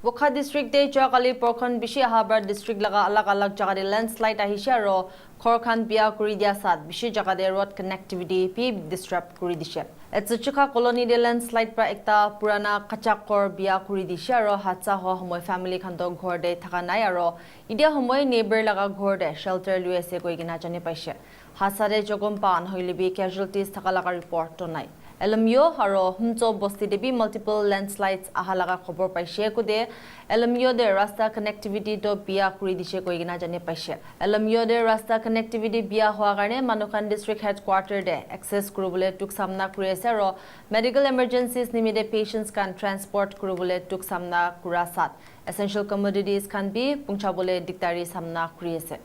Wokha district de Chakali Porkhan Bishi Habar district laga alak jagade landslide ahisha ro Khorkhan Bia kuri dia sat Bishi jagade road connectivity pi disrupt kuri dishe. Etsuchika colony de landslide pra ekta purana kachakor bia kuri dishe ro hatsa ho homoy family khanto ghor de thaka nai aro idia homoy neighbor laga ghor de shelter luese koi gina jane paise. Hatsa de jogom pan hoilibi casualties thaka laga report to nai. LMU haro humcho bosti debi multiple landslides ahalaga khobor paise ko de LMU de rasta connectivity to bia kuri dishe koi gina jane paise LMU de rasta connectivity bia hoa karne Manukhan district headquarter de access kurubole tuk samna kuri ase ro medical emergencies nimide patients can transport kurubole tuk samna kura sat essential commodities can be pungchabole diktari samna kuri ase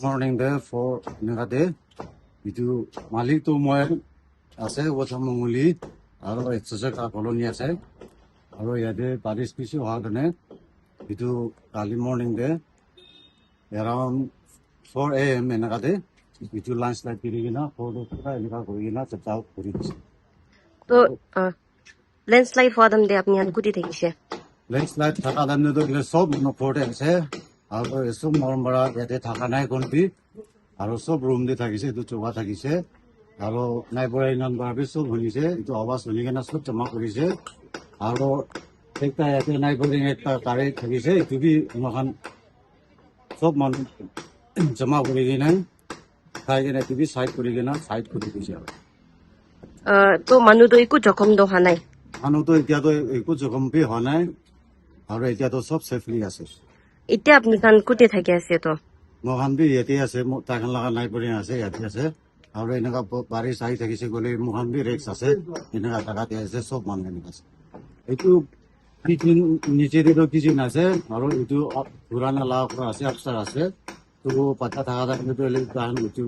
morning there for Nagade. Itu Malik to Moy Ase was a Mongoli, Aro Exotica Colonia say, Aro Yade, Paris Pisu Hardane. Itu early morning there around 4 a.m. in Nagade. Itu lunch like Pirigina, Polo Goina, the South Puris. So, landslide for them, they have me and good things. Landslide Takadam, the soap no port say. আৰু এসব মৰমৰা ইয়াতে থকা নাই কোনটি আৰু সব room দি থাকিছে এইটো চোবা থাকিছে আৰু নাই পৰা ইমান ভাবি সব শুনিছে এইটো আৱাজ শুনি কেনে সব জমা কৰিছে আৰু একটা ইয়াতে নাই কৰি একটা তাৰে থাকিছে এইটো বি ইমান সব মানুহ জমা কৰি কিনে খাই কিনে এইটো বি সাইড কৰি কিনে সাইড কৰি দিছে তো মানুহটো একো জখম হোৱা নাই মানুহটো এতিয়াতো একো জখম বি হোৱা নাই আৰু এতিয়াতো সব সেফলি আছে এতিয়া আপনি কান কুতে থাকি আছে তো মহান বি ইয়াতে আছে তাখান লাগা নাই পৰি আছে ইয়াতে আছে আৰু এনেকা বাৰিছ আহি থাকিছে গলে মহান বি ৰেক্স আছে এনেকা টাকাতে আছে সব মানুহ এনেকা আছে এইটো কিচিন নিচে দিও কিচিন আছে আৰু এইটো পুৰানা লাভ আছে আফসাৰ আছে তো পাতা থাকা কিন্তু তাহান এইটো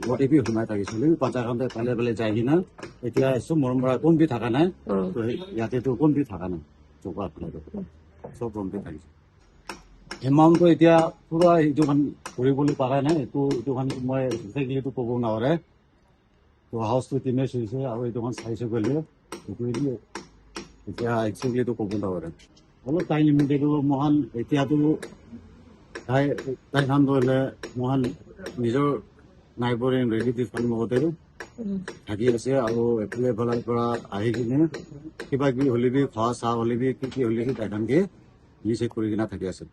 গটে বি সোমাই থাকিছিল পাতা খানতে পালে পালে যায় কিনা এতিয়া সব মৰমৰা কোন বি থাকা নাই তো ইয়াতে তো কোন বি থাকা নাই চোকা সব ৰুম বি থাকিছে এমাউণ্টটো এতিয়া পুৰা এইটোখন কৰিবলৈ পৰা নাই এইটোখন মই এক্সেক্টলিটো ক'ব নোৱাৰে তো হাউচটো টিমেজ হৈছে আৰু এইটোখন চাইছে গ'লে এইটো এতিয়া এক্সেক্টলিটো ক'ব নোৱাৰে অলপ টাইম লিমিটেড মহান এতিয়াতো তাইখন ধৰিলে মহান নিজৰ নাইবৰিং ৰিলেটিভখন লগতে থাকি আছে আৰু এফালে এফালৰ পৰা আহি কিনে কিবা কিবি হ'লে বি খোৱা চাহ হ'লে বি কি হ'লে বি তাইখনকে নিজে কৰি কিনে থাকি আছে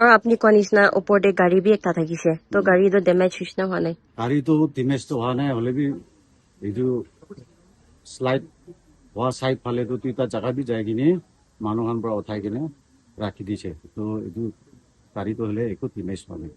আৰু আপনি কোৱা নিচিনা ওপৰতে গাড়ী বি একটা থাকিছে তো গাড়ীটো ডেমেজ হৈছে না হোৱা নাই গাড়ীটো ডেমেজটো হোৱা নাই হ'লে বি এইটো শ্লাইড হোৱা চাইড ফালেতো এটা জাগা বি যায় কিনে মানুহখন পৰা উঠাই কিনে ৰাখি দিছে তো এইটো গাড়ীটো হ'লে একো ডেমেজ হোৱা নাই